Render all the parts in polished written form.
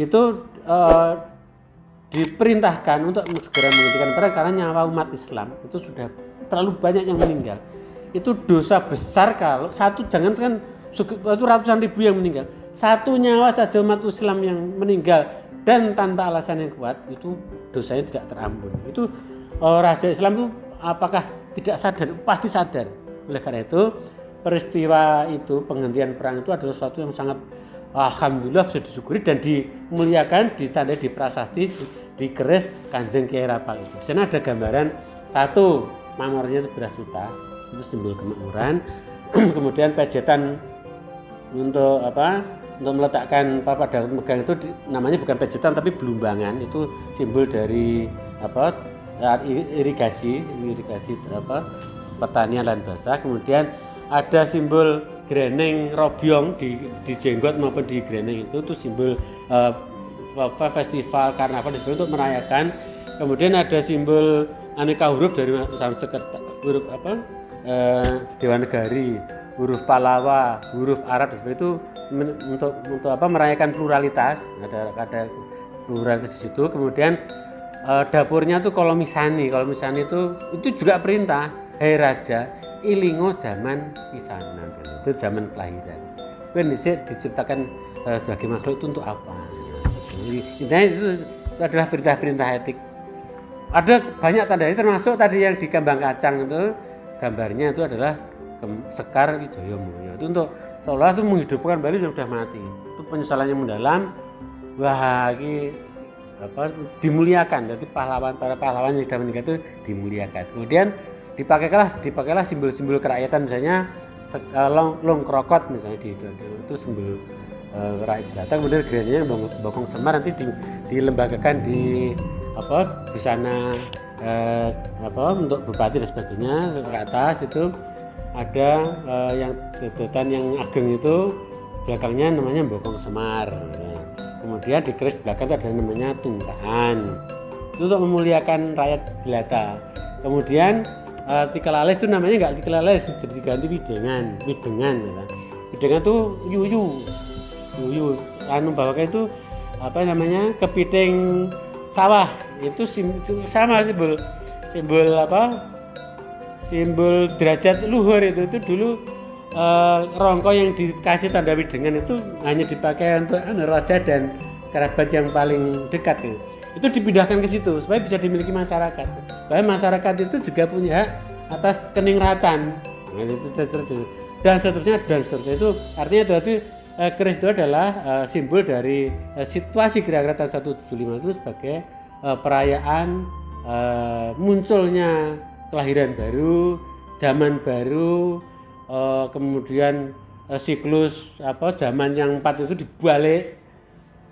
itu diperintahkan untuk segera menghentikan perang karena nyawa umat Islam itu sudah terlalu banyak yang meninggal. Itu dosa besar kalau satu, jangan kan itu ratusan ribu yang meninggal, satu nyawa saja umat Islam yang meninggal dan tanpa alasan yang kuat itu dosanya tidak terampuni. Itu Raja Islam itu apakah tidak sadar? Pasti sadar. Oleh karena itu peristiwa itu, penghentian perang itu adalah sesuatu yang sangat alhamdulillah bisa disyukuri dan dimuliakan, ditandai di prasasti, di keris Kanjeng Kiai Rapal itu. Di sana ada gambaran satu, mamornya itu beras suta, itu simbol kemakmuran. Kemudian pejetan untuk untuk meletakkan papada megang itu namanya bukan pejetan tapi belumbangan, itu simbol dari irigasi pertanian lahan basah. Kemudian ada simbol greneng robyong di jenggot maupun di greneng itu simbol festival karnaval untuk merayakan. Kemudian ada simbol aneka huruf dari Sanskrit, huruf Dewa Negari, huruf Pallawa, huruf Arab dan sebagainya, itu untuk merayakan pluralitas, ada pluralitas di situ. Kemudian dapurnya tuh kolomisani itu juga perintah, hai raja ilingo zaman pisanan, itu zaman kelahiran. Diciptakan sebagai makhluk itu untuk apa? Intinya itu adalah perintah-perintah etik. Ada banyak tandanya, termasuk tadi yang di Kembang Kacang itu gambarnya itu adalah Sekar Wijaya Mulya. Itu untuk seolah itu menghidupkan Bali yang sudah mati. Itu penyesalan yang mendalam. Wah, ini dimuliakan. Jadi para pahlawan yang sudah meninggal itu dimuliakan. Kemudian dipakailah simbol-simbol kerakyatan, misalnya long krokot misalnya itu simbol rakyat jelata. Kemudian gerejanya Bokong Semar nanti dilembagakan di busana untuk bupati dan sebagainya. Ke atas itu ada yang dodotan yang ageng itu belakangnya namanya Bokong Semar. Kemudian di keris belakang itu ada namanya Tungkaan, itu untuk memuliakan rakyat jelata. Kemudian Tikalalis itu namanya enggak Tikalalis, jadi diganti Widengan. Widengan itu yuyu bawakan itu kepiting sawah, itu sama simbol derajat luhur. Itu dulu rongko yang dikasih tanda widengan itu hanya dipakai untuk raja dan kerabat yang paling dekat itu dipindahkan ke situ supaya bisa dimiliki masyarakat. Supaya masyarakat itu juga punya hak atas keningratan. Dan seterusnya itu artinya berarti keris itu adalah simbol dari situasi kira-kira tahun 175 itu sebagai perayaan munculnya kelahiran baru, zaman baru, kemudian siklus zaman yang 4 itu dibalik,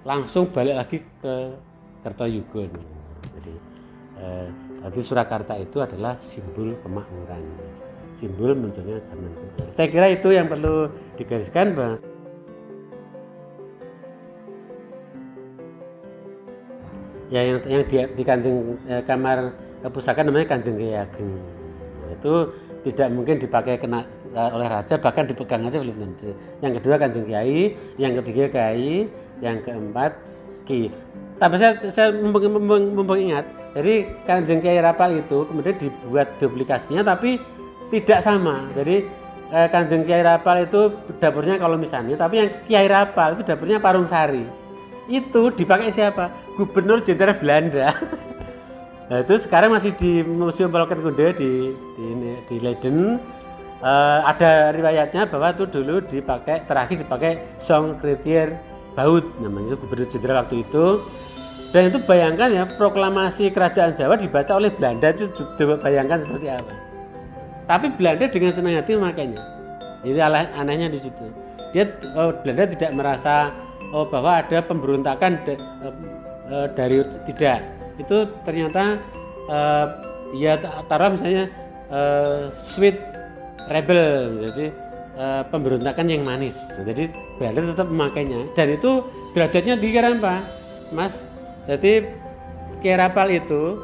langsung balik lagi ke Kertoyuga. Jadi Surakarta itu adalah simbol kemakmuran, simbol munculnya zaman baru. Saya kira itu yang perlu digariskan, Bang. Ya, yang di Kanjeng kamar pusaka namanya Kanjeng Kiai Ageng. Itu tidak mungkin dipakai oleh raja, bahkan dipegang aja oleh nanti. Yang kedua Kanjeng Kiai, yang ketiga Kiai, yang keempat Ki. Tapi saya mumpung ingat, jadi Kanjeng Kiai Rapal itu kemudian dibuat duplikasinya tapi tidak sama. Jadi Kanjeng Kiai Rapal itu dapurnya kalau misalnya, tapi yang Kiai Rapal itu dapurnya Parung Sari. Itu dipakai siapa? Gubernur Jenderal Belanda. Nah, itu sekarang masih di Museum Polkenkunde di Leiden. Ada riwayatnya bahwa itu dulu terakhir dipakai Song Kretier Baut, namanya itu Gubernur Jenderal waktu itu. Dan itu bayangkan ya, proklamasi kerajaan Jawa dibaca oleh Belanda, itu coba bayangkan seperti apa. Tapi Belanda dengan senang hati memakainya. Itu anehnya di situ. Belanda tidak merasa bahwa ada pemberontakan dari tidak. Itu ternyata taruh misalnya sweet rebel, jadi pemberontakan yang manis. Jadi Belanda tetap memakainya dan itu derajatnya tinggi kan Pak Mas. Jadi Kiai Rapal itu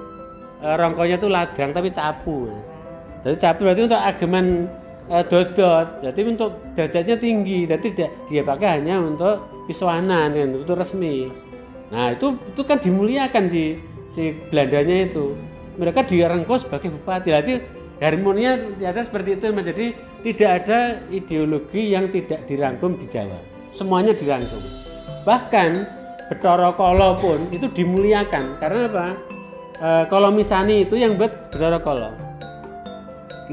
rongkonya itu ladang tapi capu. Jadi capu berarti untuk ageman dodot. Jadi untuk derajatnya tinggi. Jadi dia pakai hanya untuk pisuanan, itu resmi. Nah itu kan dimuliakan si Belandanya itu. Mereka direngkuh sebagai bupati. Jadi harmoninya ternyata seperti itu Mas. Jadi tidak ada ideologi yang tidak dirangkum di Jawa. Semuanya dirangkum. Bahkan Bathara Kala pun itu dimuliakan. Karena apa? Kala Misani itu yang buat Bathara Kala.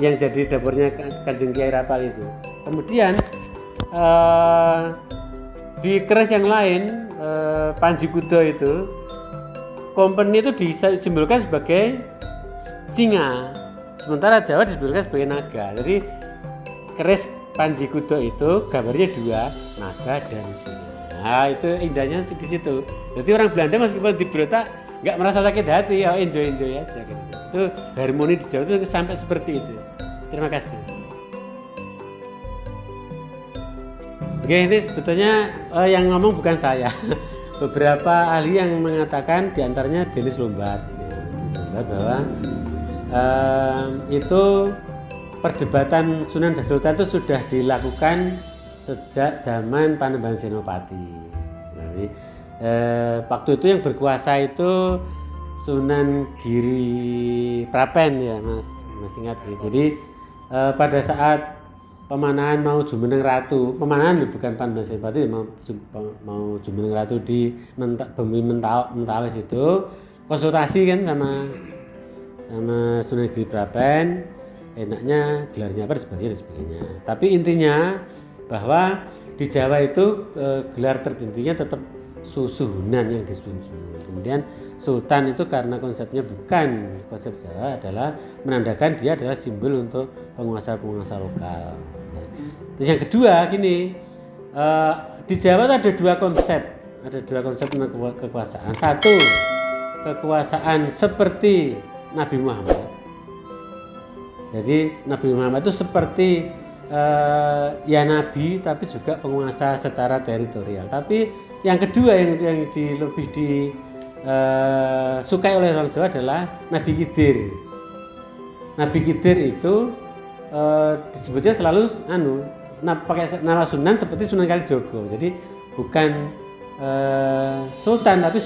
Yang jadi dapurnya Kanjeng Kiai Rapal itu. Kemudian di keris yang lain Panji Kuda itu company itu disimbolkan sebagai singa, sementara Jawa disimbolkan sebagai naga. Jadi keris Panji Kuda itu gambarnya 2, naga dan singa. Nah itu indahnya di situ. Jadi orang Belanda meskipun diberontak nggak merasa sakit hati, ya enjoy aja gitu. Itu harmoni di Jawa itu sampai seperti itu. Terima kasih. Oke, ini sebetulnya yang ngomong bukan saya. Beberapa ahli yang mengatakan diantaranya Denis Lombard bahwa itu perdebatan Sunan dan Sultan itu sudah dilakukan sejak zaman Panembahan Senopati. Jadi waktu itu yang berkuasa itu Sunan Giri Prapen ya Mas ingat. Jadi pada saat pemanahan mau Jumeneng Ratu, pemanahan bukan Panembahan Senopati, mau Jumeneng Ratu di bumi Mentawais itu konsultasi kan sama Sunan Giri Prapen, enaknya gelarnya apa dan sebagainya. Tapi intinya bahwa di Jawa itu gelar tertingginya tetap Susuhunan yang disunjung. Kemudian Sultan itu karena konsepnya bukan konsep Jawa, adalah menandakan dia adalah simbol untuk penguasa-penguasa lokal. Terus yang kedua gini, di Jawa ada dua konsep tentang kekuasaan. Satu, kekuasaan seperti Nabi Muhammad. Jadi Nabi Muhammad itu seperti ya Nabi tapi juga penguasa secara teritorial. Tapi yang kedua yang lebih disukai oleh orang Jawa adalah Nabi Khidir. Nabi Khidir itu disebutnya selalu pakai nama Sunan seperti Sunan Kalijogo. Jadi bukan Sultan tapi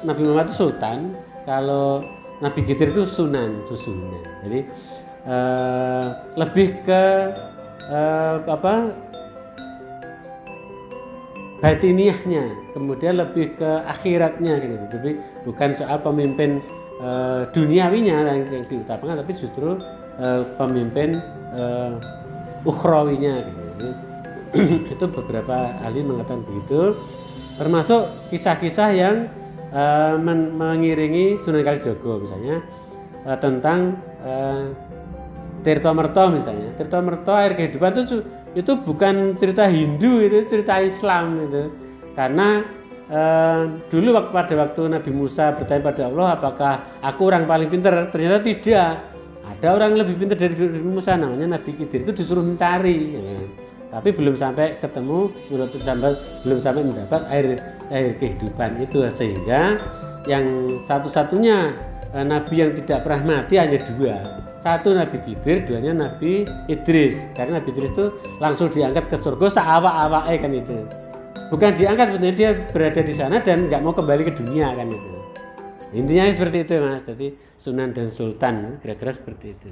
Nabi Muhammad itu Sultan. Kalau Nabi Khidir itu Sunan. Jadi lebih ke batiniahnya, kemudian lebih ke akhiratnya gitu. Jadi bukan soal pemimpin duniawinya yang diutamakan, tapi justru pemimpin ukhrawinya gitu. Itu beberapa ahli mengatakan begitu, termasuk kisah-kisah yang mengiringi Sunan Kalijogo misalnya tentang Tirtomerto misalnya. Tirtomerto air kehidupan itu bukan cerita Hindu, itu cerita Islam itu. Karena dulu pada waktu Nabi Musa bertanya pada Allah, apakah aku orang paling pintar? Ternyata tidak. Ada orang lebih pintar dari Nabi Musa, namanya Nabi Khidir, itu disuruh mencari. Ya. Tapi belum sampai ketemu, belum sampai mendapat air kehidupan itu, sehingga yang satu-satunya Nabi yang tidak pernah mati hanya 2. Satu Nabi Khidir, 2-nya Nabi Idris. Karena Nabi Idris itu langsung diangkat ke surga seawak-awake kan itu. Bukan diangkat, sebetulnya dia berada di sana dan nggak mau kembali ke dunia kan itu. Intinya seperti itu Mas. Jadi Sunan dan Sultan kira-kira seperti itu.